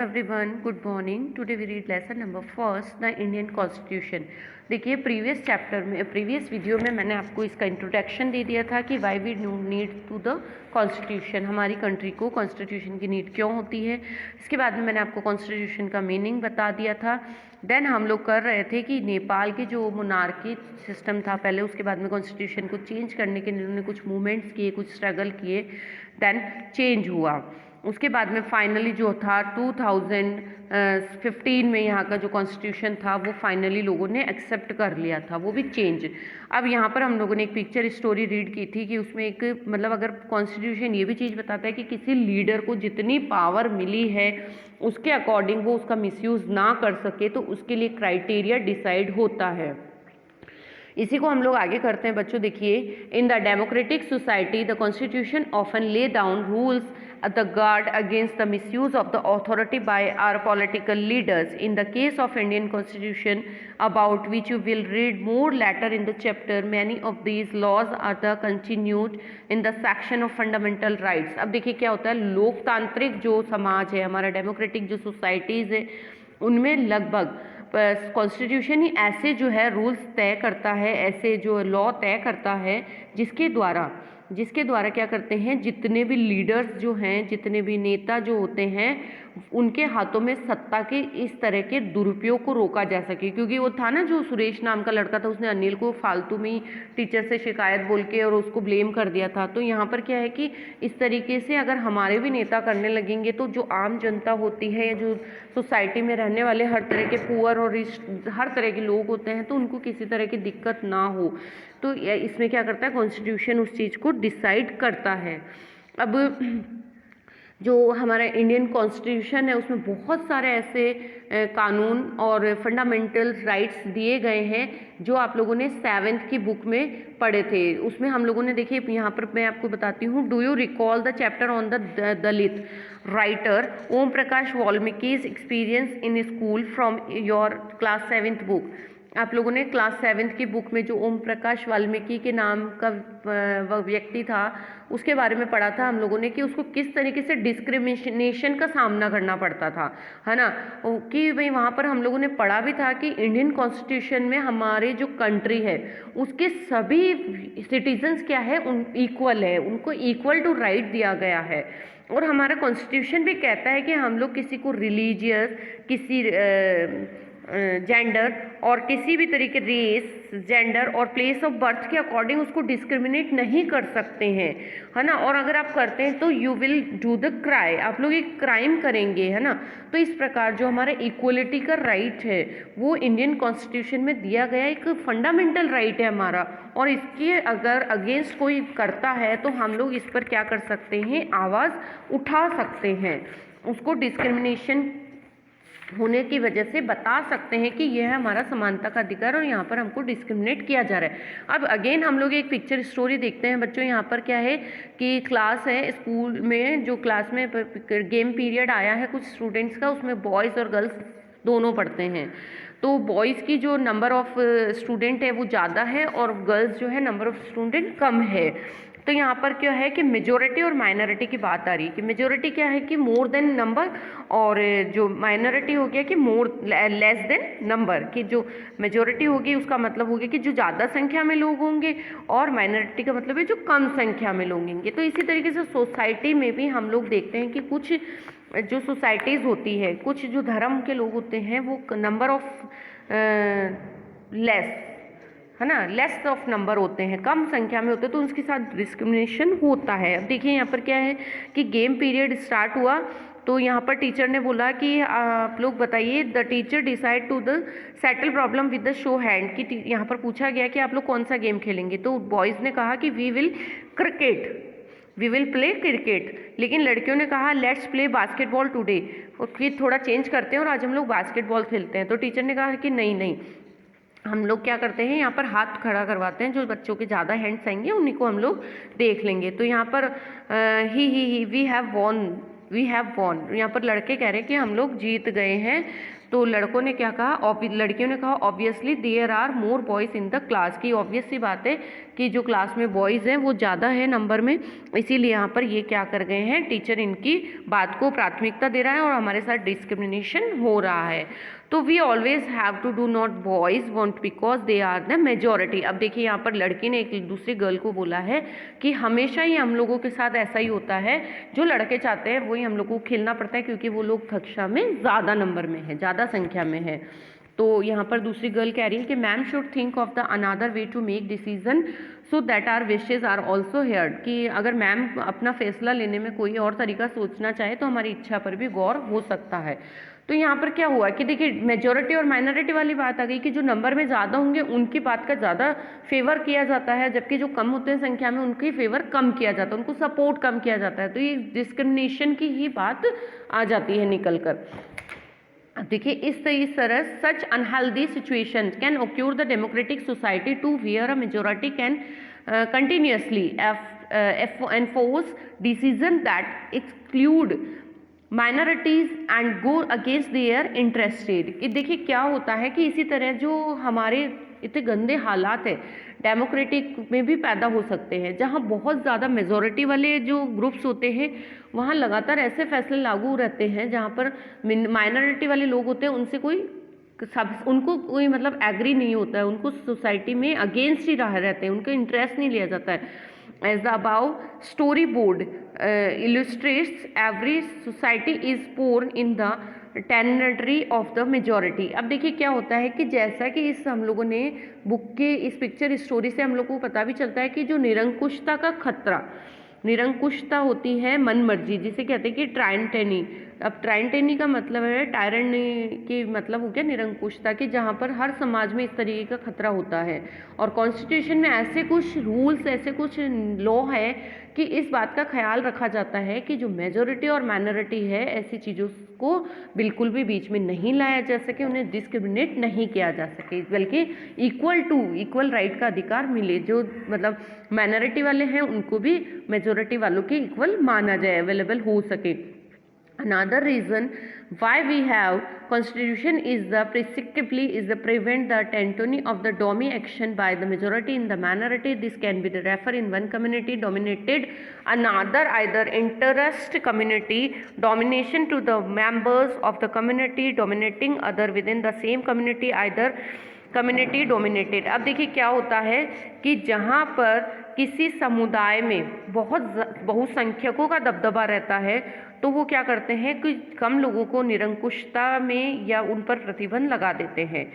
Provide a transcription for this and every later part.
Everyone, good morning. Today we read lesson number first, the Indian constitution. देखिए, previous video में मैंने आपको इसका इंट्रोडक्शन दे दिया था कि why we need to the constitution, हमारी कंट्री को कॉन्स्टिट्यूशन की नीड क्यों होती है। इसके बाद में मैंने आपको कॉन्स्टिट्यूशन का मीनिंग बता दिया था। देन हम लोग कर रहे थे कि नेपाल की जो मोनार्की सिस्टम था पहले, उसके बाद में कॉन्स्टिट्यूशन को चेंज करने के लिए उन्होंने कुछ मूवमेंट्स किए, कुछ स्ट्रगल किए, देन चेंज हुआ। उसके बाद में फाइनली जो था 2015 में यहाँ का जो कॉन्स्टिट्यूशन था वो फाइनली लोगों ने एक्सेप्ट कर लिया था, वो भी चेंज। अब यहाँ पर हम लोगों ने एक पिक्चर स्टोरी रीड की थी कि उसमें एक मतलब अगर कॉन्स्टिट्यूशन ये भी चीज़ बताता है कि किसी लीडर को जितनी पावर मिली है उसके अकॉर्डिंग वो उसका मिसयूज़ ना कर सके, तो उसके लिए क्राइटेरिया डिसाइड होता है। इसी को हम लोग आगे करते हैं बच्चों। देखिए, इन the democratic society the constitution often lay down rules the guard against the misuse of the authority by our political leaders. In the case of Indian Constitution, about which you will read more later in the chapter, many of these laws are the continued in the section of fundamental rights. अब देखिए क्या होता है, लोकतांत्रिक जो समाज है हमारा, डेमोक्रेटिक जो सोसाइटीज़ है, उनमें लगभग कॉन्स्टिट्यूशन ही ऐसे जो है रूल्स तय करता है, ऐसे जो लॉ तय करता है जिसके द्वारा क्या करते हैं, जितने भी लीडर्स जो हैं, जितने भी नेता जो होते हैं, उनके हाथों में सत्ता के इस तरह के दुरुपयोग को रोका जा सके। क्योंकि वो था ना, जो सुरेश नाम का लड़का था, उसने अनिल को फालतू में ही टीचर से शिकायत बोल के और उसको ब्लेम कर दिया था। तो यहाँ पर क्या है कि इस तरीके से अगर हमारे भी नेता करने लगेंगे तो जो आम जनता होती है या जो सोसाइटी में रहने वाले हर तरह के पुअर और हर तरह के लोग होते हैं, तो उनको किसी तरह की दिक्कत ना हो। तो इसमें क्या करता है, कॉन्स्टिट्यूशन उस चीज़ को डिसाइड करता है। अब जो हमारा इंडियन कॉन्स्टिट्यूशन है उसमें बहुत सारे ऐसे कानून और फंडामेंटल राइट्स दिए गए हैं जो आप लोगों ने 7th की बुक में पढ़े थे। उसमें हम लोगों ने, देखिए यहाँ पर मैं आपको बताती हूँ, do you recall the chapter on the Dalit writer Om Prakash Valmiki's experience in school from your class 7th book. आप लोगों ने क्लास 7th की बुक में जो ओम प्रकाश वाल्मीकि के नाम का व्यक्ति था उसके बारे में पढ़ा था हम लोगों ने कि उसको किस तरीके से डिस्क्रिमिनेशन का सामना करना पड़ता था, है ना। कि भाई वहाँ पर हम लोगों ने पढ़ा भी था कि इंडियन कॉन्स्टिट्यूशन में हमारे जो कंट्री है उसके सभी सिटीजन्स क्या है, इक्वल है, उनको इक्वल टू राइट दिया गया है। और हमारा कॉन्स्टिट्यूशन भी कहता है कि हम लोग किसी को रिलीजियस, किसी जेंडर और किसी भी तरीके रेस, जेंडर और प्लेस ऑफ बर्थ के अकॉर्डिंग उसको डिस्क्रिमिनेट नहीं कर सकते हैं, है ना। और अगर आप करते हैं तो you will do the cry, आप लोग एक क्राइम करेंगे, है ना। तो इस प्रकार जो हमारा इक्वलिटी का राइट है वो इंडियन कॉन्स्टिट्यूशन में दिया गया एक फंडामेंटल राइट है हमारा। और इसके अगर अगेंस्ट कोई करता है तो हम लोग इस पर क्या कर सकते हैं, आवाज़ उठा सकते हैं, उसको डिस्क्रिमिनेशन होने की वजह से बता सकते हैं कि यह है हमारा समानता का अधिकार और यहाँ पर हमको डिस्क्रिमिनेट किया जा रहा है। अब अगेन हम लोग एक पिक्चर स्टोरी देखते हैं बच्चों। यहाँ पर क्या है कि क्लास है, स्कूल में जो क्लास में गेम पीरियड आया है कुछ स्टूडेंट्स का, उसमें बॉयज़ और गर्ल्स दोनों पढ़ते हैं। तो बॉयज़ की जो नंबर ऑफ़ स्टूडेंट है वो ज़्यादा है और गर्ल्स जो है नंबर ऑफ़ स्टूडेंट कम है। तो यहाँ पर क्या है कि मेजॉरिटी और माइनॉरिटी की बात आ रही है कि मेजॉरिटी क्या है कि मोर देन नंबर, और जो माइनॉरिटी हो गया कि लेस देन नंबर। कि जो मेजॉरिटी होगी उसका मतलब हो गया कि जो ज़्यादा संख्या में लोग होंगे और माइनॉरिटी का मतलब है जो कम संख्या में लोग होंगे। तो इसी तरीके से सोसाइटी में भी हम लोग देखते हैं कि कुछ जो सोसाइटीज़ होती है, कुछ जो धर्म के लोग होते हैं वो नंबर ऑफ लेस, है ना, लेस ऑफ नंबर होते हैं, कम संख्या में होते हैं, तो उसके साथ डिस्क्रिमिनेशन होता है। अब देखिए यहाँ पर क्या है कि गेम पीरियड स्टार्ट हुआ तो यहाँ पर टीचर ने बोला कि आप लोग बताइए, the teacher decide to the settle problem with the show hand. कि यहाँ पर पूछा गया कि आप लोग कौन सा गेम खेलेंगे, तो बॉयज़ ने कहा कि वी विल प्ले क्रिकेट, लेकिन लड़कियों ने कहा लेट्स प्ले बास्केटबॉल टुडे, और फिर थोड़ा चेंज करते हैं और आज हम लोग बास्केटबॉल खेलते हैं। तो टीचर ने कहा कि नहीं, हम लोग क्या करते हैं, यहाँ पर हाथ खड़ा करवाते हैं, जो बच्चों के ज़्यादा हैंड्स आएंगे उन्हीं को हम लोग देख लेंगे। तो यहाँ पर वी हैव वॉन, यहाँ पर लड़के कह रहे हैं कि हम लोग जीत गए हैं। तो लड़कों ने क्या कहा, लड़कियों ने कहा obviously there are more boys in the class, की ऑब्वियस सी बात है कि जो क्लास में बॉयज़ हैं वो ज़्यादा है नंबर में, इसीलिए यहाँ पर ये क्या कर गए हैं, टीचर इनकी बात को प्राथमिकता दे रहा है और हमारे साथ डिस्क्रिमिनेशन हो रहा है। तो we always have to do not boys want because they are the majority. अब देखिए यहाँ पर लड़की ने एक दूसरी गर्ल को बोला है कि हमेशा ही हम लोगों के साथ ऐसा ही होता है, जो लड़के चाहते हैं वही हम लोगों को खेलना पड़ता है क्योंकि वो लोग कक्षा में ज़्यादा नंबर में है, ज़्यादा संख्या में है। तो यहाँ पर दूसरी गर्ल कह रही है कि ma'am should think of the another way to make decision so that our wishes are also heard, कि अगर मैम अपना फैसला लेने में कोई और तरीका सोचना चाहे तो हमारी इच्छा पर भी गौर हो सकता है। तो यहाँ पर क्या हुआ कि देखिए मेजॉरिटी और माइनॉरिटी वाली बात आ गई कि जो नंबर में ज़्यादा होंगे उनकी बात का ज़्यादा फेवर किया जाता है, जबकि जो कम होते हैं संख्या में उनकी फेवर कम किया जाता है, उनको सपोर्ट कम किया जाता है। तो ये डिस्क्रिमिनेशन की ही बात आ जाती है निकल कर। देखिए इस तरह such unhealthy situation can occur the democratic society to where a majority can continuously enforce decision that exclude minorities and go against their interested. ये देखिए क्या होता है कि इसी तरह जो हमारे इतने गंदे हालात है डेमोक्रेटिक में भी पैदा हो सकते हैं, जहाँ बहुत ज़्यादा मेजॉरिटी वाले जो ग्रुप्स होते हैं वहाँ लगातार ऐसे फैसले लागू रहते हैं जहाँ पर माइनॉरिटी वाले लोग होते हैं उनसे कोई उनको कोई मतलब एग्री नहीं होता है, उनको सोसाइटी में अगेंस्ट ही रहते हैं, उनका इंटरेस्ट नहीं लिया जाता है। As the above storyboard illustrates, every society is born in the tendency of the majority। अब देखिए क्या होता है कि जैसा कि इस हम लोगों ने बुक के इस पिक्चर स्टोरी से हम लोग को पता भी चलता है कि जो निरंकुशता का खतरा, निरंकुशता होती है मन मर्जी, जिसे कहते हैं कि टायरेंटी। अब टायरेंटी का मतलब है, टायरनी की मतलब हो गया निरंकुशता की, जहाँ पर हर समाज में इस तरीके का खतरा होता है। और कॉन्स्टिट्यूशन में ऐसे कुछ रूल्स, ऐसे कुछ लॉ है कि इस बात का ख्याल रखा जाता है कि जो मेजॉरिटी और माइनॉरिटी है ऐसी चीज़ों को बिल्कुल भी बीच में नहीं लाया जा सके, उन्हें डिस्क्रिमिनेट नहीं किया जा सके, बल्कि इक्वल राइट का अधिकार मिले। जो मतलब माइनॉरिटी वाले हैं उनको भी मेजॉरिटी वालों के इक्वल माना जाए, अवेलेबल हो सके। Another reason why we have constitution is the prevent the tyranny of the dominant action by the majority in the minority. This can be the refer in one community dominated another, either interest community domination to the members of the community dominating other within the same community, either community dominated. अब देखिए क्या होता है कि जहाँ पर किसी समुदाय में बहुसंख्यकों का दबदबा रहता है तो वो क्या करते हैं कि कम लोगों को निरंकुशता में या उन पर प्रतिबंध लगा देते हैं।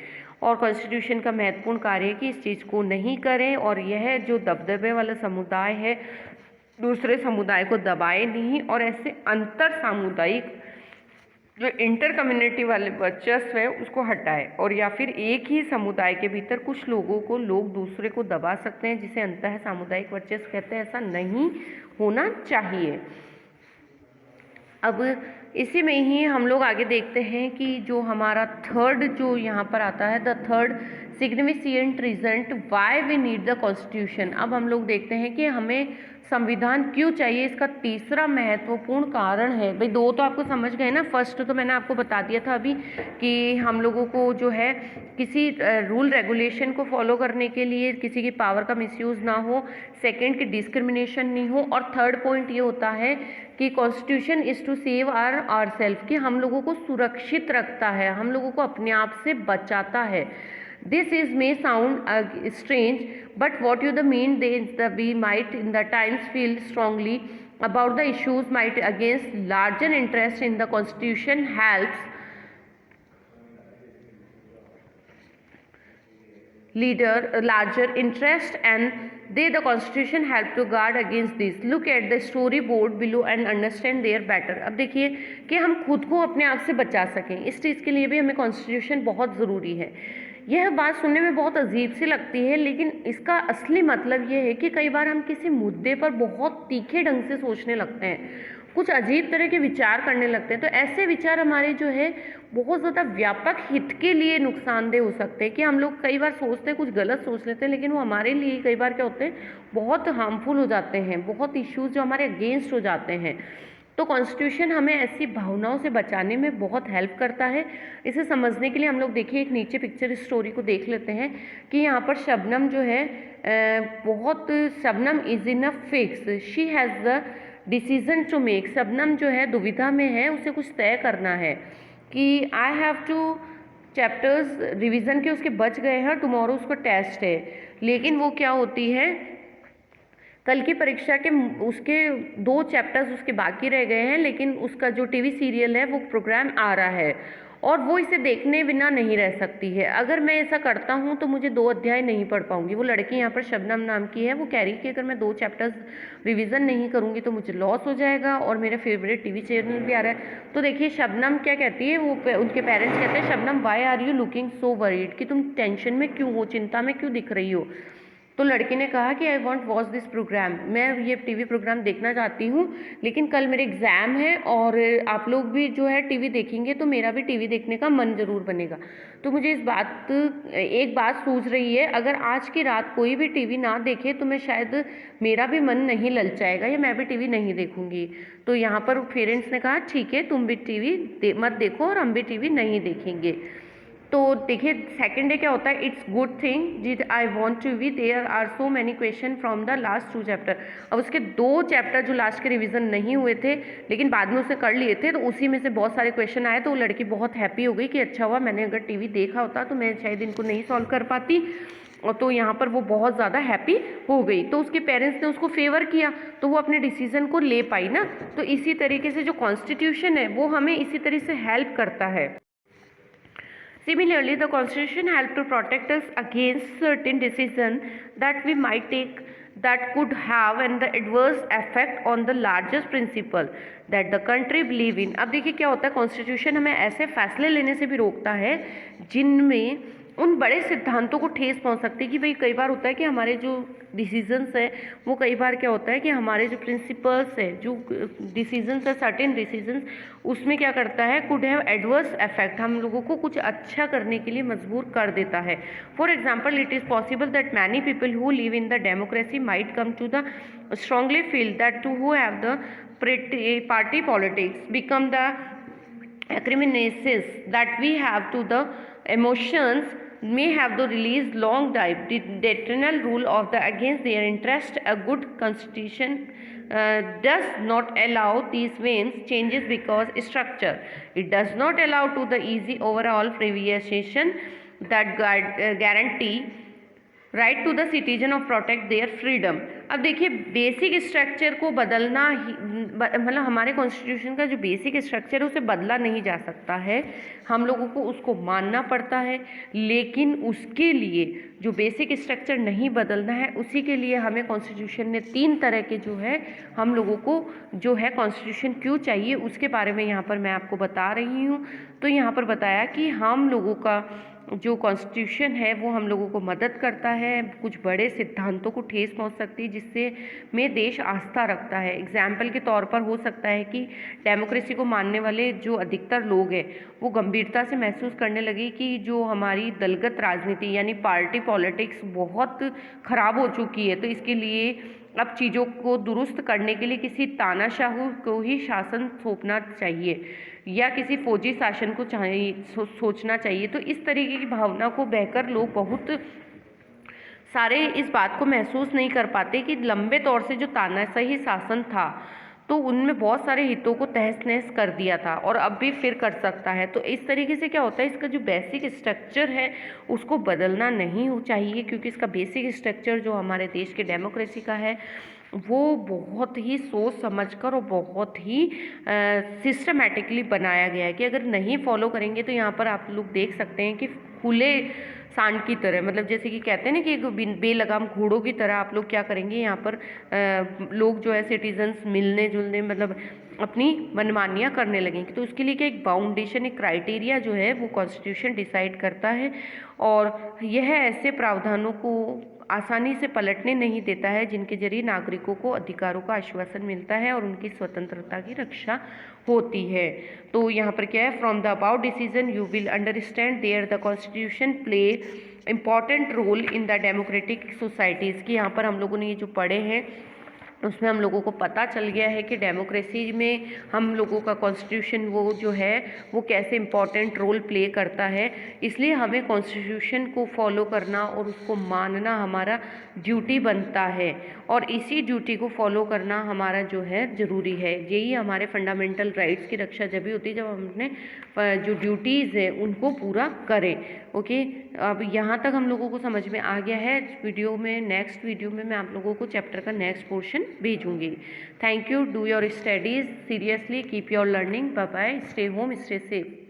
और कॉन्स्टिट्यूशन का महत्वपूर्ण कार्य है कि इस चीज़ को नहीं करें और यह जो दबदबे वाला समुदाय है दूसरे समुदाय को दबाए नहीं, और ऐसे अंतर सामुदायिक जो इंटर कम्युनिटी वाले वर्चस्व है उसको हटाए, और या फिर एक ही समुदाय के भीतर कुछ लोगों को लोग दूसरे को दबा सकते हैं, जिसे अंतः सामुदायिक वर्चस्व कहते हैं। ऐसा नहीं होना चाहिए। अब इसी में ही हम लोग आगे देखते हैं कि जो हमारा थर्ड जो यहाँ पर आता है, the third significant reason why we need the constitution. अब हम लोग देखते हैं कि हमें संविधान क्यों चाहिए। इसका तीसरा महत्वपूर्ण कारण है, भाई दो तो आपको समझ गए ना, फर्स्ट तो मैंने आपको बता दिया था अभी कि हम लोगों को जो है किसी रूल रेगुलेशन को फॉलो करने के लिए किसी की पावर का मिसयूज़ ना हो, सेकंड की डिस्क्रिमिनेशन नहीं हो, और थर्ड पॉइंट ये होता है कि constitution is to save our self, कि हम लोगों को सुरक्षित रखता है, हम लोगों को अपने आप से बचाता है। This is may sound strange, but what you the mean we might in the times feel strongly about the issues might against larger interest in the constitution helps larger interest, and the constitution help to guard against this. Look at the storyboard below and understand there better। अब देखिए कि हम खुद को अपने आप से बचा सकें, इस चीज़ के लिए भी हमें कॉन्स्टिट्यूशन बहुत ज़रूरी है। यह बात सुनने में बहुत अजीब सी लगती है, लेकिन इसका असली मतलब यह है कि कई बार हम किसी मुद्दे पर बहुत तीखे ढंग से सोचने लगते हैं, कुछ अजीब तरह के विचार करने लगते हैं, तो ऐसे विचार हमारे जो है बहुत ज़्यादा व्यापक हित के लिए नुकसानदेह हो सकते हैं। कि हम लोग कई बार सोचते हैं, कुछ गलत सोच लेते हैं, लेकिन वो हमारे लिए कई बार क्या होते हैं, बहुत हार्मफुल हो जाते हैं, बहुत इश्यूज़ जो हमारे अगेंस्ट हो जाते हैं। तो कॉन्स्टिट्यूशन हमें ऐसी भावनाओं से बचाने में बहुत हेल्प करता है। इसे समझने के लिए हम लोग देखिए एक नीचे पिक्चर स्टोरी को देख लेते हैं कि यहाँ पर शबनम जो है Shabnam is in a fix, she has the decision to make. Shabnam जो है दुविधा में है, उसे कुछ तय करना है कि I have two chapters revision के उसके बच गए हैं, टुमारो उसका टेस्ट है, लेकिन वो क्या होती है कल की परीक्षा के उसके 2 चैप्टर्स उसके बाकी रह गए हैं, लेकिन उसका जो टीवी सीरियल है वो प्रोग्राम आ रहा है और वो इसे देखने बिना नहीं रह सकती है। अगर मैं ऐसा करता हूँ तो मुझे 2 अध्याय नहीं पढ़ पाऊंगी। वो लड़की यहाँ पर शबनम नाम की है, वो कह रही कि अगर मैं 2 चैप्टर्स रिवीजन नहीं करूँगी तो मुझे लॉस हो जाएगा और मेरा फेवरेट टीवी चैनल भी आ रहा है। तो देखिए शबनम क्या कहती है, वो उनके पेरेंट्स कहते हैं Shabnam why are you looking so worried, कि तुम टेंशन में क्यों हो, चिंता में क्यों दिख रही हो। तो लड़की ने कहा कि I want watch this program, मैं ये टीवी प्रोग्राम देखना चाहती हूँ, लेकिन कल मेरे एग्ज़ाम है और आप लोग भी जो है टीवी देखेंगे तो मेरा भी टीवी देखने का मन ज़रूर बनेगा। तो मुझे एक बात सूझ रही है, अगर आज की रात कोई भी टीवी ना देखे तो मैं शायद मेरा भी मन नहीं ललचाएगा या मैं भी टीवी नहीं देखूँगी। तो यहाँ पर पेरेंट्स ने कहा ठीक है, तुम भी टीवी मत देखो और हम भी टीवी नहीं देखेंगे। तो देखिए सेकंड डे क्या होता है, it's good thing did I want to be, there are so many question from the last 2 chapter. अब उसके 2 चैप्टर जो लास्ट के रिवीजन नहीं हुए थे लेकिन बाद में उसे कर लिए थे, तो उसी में से बहुत सारे क्वेश्चन आए। तो वो लड़की बहुत हैप्पी हो गई कि अच्छा हुआ मैंने अगर टीवी देखा होता तो मैं शायद इनको नहीं सॉल्व कर पाती, और तो यहाँ पर वो बहुत ज़्यादा हैप्पी हो गई। तो उसके पेरेंट्स ने उसको फेवर किया तो वो अपने डिसीजन को ले पाई ना। तो इसी तरीके से जो कॉन्स्टिट्यूशन है वो हमें इसी तरह से हेल्प करता है। Similarly, the Constitution helps to protect us against certain decisions that we might take that could have an adverse effect on the largest principle that the country believe in। अब देखिए क्या होता है, कॉन्स्टिट्यूशन हमें ऐसे फैसले लेने से भी रोकता है जिनमें उन बड़े सिद्धांतों को ठेस पहुंच सकती है। कि भाई कई बार होता है कि हमारे जो डिसीजंस है वो कई बार क्या होता है कि हमारे जो प्रिंसिपल्स है, जो डिसीजंस है, सर्टेन डिसीजंस, उसमें क्या करता है, कुड हैव एडवर्स इफेक्ट, हम लोगों को कुछ अच्छा करने के लिए मजबूर कर देता है। For example, it is possible that many people who live in the democracy might come to the strongly feel that to who have the party politics become the acriminaces that we have to the emotions may have to release long time the eternal rule of the against their interest. A good constitution does not allow these veins changes because structure it does not allow to the easy overall privatization that guarantee right to the citizen of protect their freedom. अब देखिए basic structure को बदलना ही मतलब हमारे constitution का जो basic structure है उसे बदला नहीं जा सकता है, हम लोगों को उसको मानना पड़ता है। लेकिन उसके लिए जो बेसिक स्ट्रक्चर नहीं बदलना है उसी के लिए हमें कॉन्स्टिट्यूशन ने 3 तरह के जो है हम लोगों को जो है कॉन्स्टिट्यूशन क्यों चाहिए उसके बारे में यहाँ पर मैं आपको बता रही हूँ। तो यहाँ पर बताया कि हम लोगों का जो कॉन्स्टिट्यूशन है वो हम लोगों को मदद करता है, कुछ बड़े सिद्धांतों को ठेस पहुंच सकती है जिससे में देश आस्था रखता है। एग्जाम्पल के तौर पर हो सकता है कि डेमोक्रेसी को मानने वाले जो अधिकतर लोग हैं वो गंभीरता से महसूस करने लगे कि जो हमारी दलगत राजनीति यानी पार्टी पॉलिटिक्स बहुत ख़राब हो चुकी है, तो इसके लिए अब चीज़ों को दुरुस्त करने के लिए किसी तानाशाह को ही शासन सौंपना चाहिए या किसी फौजी शासन को सोचना चाहिए। तो इस तरीके की भावना को बहकर लोग बहुत सारे इस बात को महसूस नहीं कर पाते कि लंबे तौर से जो तानाशाही शासन था तो उनमें बहुत सारे हितों को तहस नहस कर दिया था और अब भी फिर कर सकता है। तो इस तरीके से क्या होता है, इसका जो बेसिक स्ट्रक्चर है उसको बदलना नहीं चाहिए, क्योंकि इसका बेसिक स्ट्रक्चर जो हमारे देश के डेमोक्रेसी का है वो बहुत ही सोच समझकर और बहुत ही सिस्टमैटिकली बनाया गया है कि अगर नहीं फॉलो करेंगे तो यहाँ पर आप लोग देख सकते हैं कि खुले सांड की तरह, मतलब जैसे कि कहते हैं ना कि एक बेलगाम घोड़ों की तरह आप लोग क्या करेंगे, यहाँ पर लोग जो है सिटीजन्स मिलने जुलने मतलब अपनी मनमानियाँ करने लगेंगे। तो उसके लिए क्या एक बाउंडेशन, एक क्राइटेरिया जो है वो कॉन्स्टिट्यूशन डिसाइड करता है और यह ऐसे प्रावधानों को आसानी से पलटने नहीं देता है जिनके जरिए नागरिकों को अधिकारों का आश्वासन मिलता है और उनकी स्वतंत्रता की रक्षा होती है। तो यहाँ पर क्या है, from the about decision you will understand there the constitution play important role in the democratic societies की। यहाँ पर हम लोगों ने ये जो पढ़े हैं उसमें हम लोगों को पता चल गया है कि डेमोक्रेसी में हम लोगों का कॉन्स्टिट्यूशन वो जो है वो कैसे इम्पोर्टेंट रोल प्ले करता है। इसलिए हमें कॉन्स्टिट्यूशन को फॉलो करना और उसको मानना हमारा ड्यूटी बनता है, और इसी ड्यूटी को फॉलो करना हमारा जो है ज़रूरी है। यही हमारे फंडामेंटल राइट्स की रक्षा जब भी होती है जब हम अपने जो ड्यूटीज़ हैं उनको पूरा करें। ओके, अब यहाँ तक हम लोगों को समझ में आ गया है। वीडियो में नेक्स्ट वीडियो में मैं आप लोगों को चैप्टर का नेक्स्ट पोर्शन भेजूंगी। Thank you, do your studies seriously, keep your learning, bye bye, stay home, stay safe.